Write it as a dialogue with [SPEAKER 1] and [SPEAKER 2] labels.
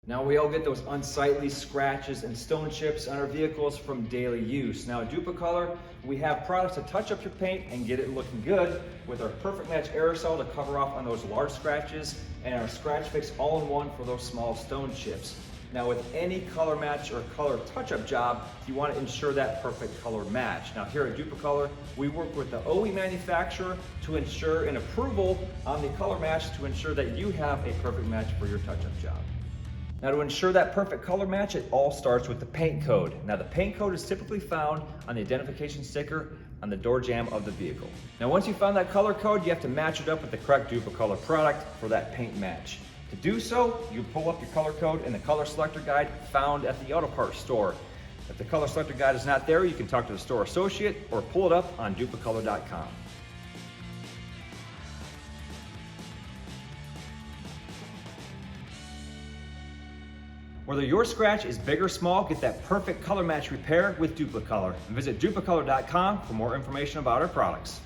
[SPEAKER 1] Now we all get those unsightly scratches and stone chips on our vehicles from daily use. Now at Dupli-Color, we have products to touch up your paint and get it looking good with our PerfectMatch aerosol to cover off on those large scratches and our ScratchFix all-in-one for those small stone chips. Now with any color match or color touch-up job, you want to ensure that perfect color match. Now here at Dupli-Color, we work with the OE manufacturer to ensure an approval on the color match to ensure that you have a perfect match for your touch-up job. Now to ensure that perfect color match, it all starts with the paint code. Now the paint code is typically found on the identification sticker on the door jamb of the vehicle. Now once you found that color code, you have to match it up with the correct Dupli-Color product for that paint match. To do so, you pull up your color code in the color selector guide found at the auto parts store. If the color selector guide is not there, you can talk to the store associate or pull it up on Dupli-Color.com. Whether your scratch is big or small, get that perfect color match repair with Dupli-Color. And visit Dupli-Color.com for more information about our products.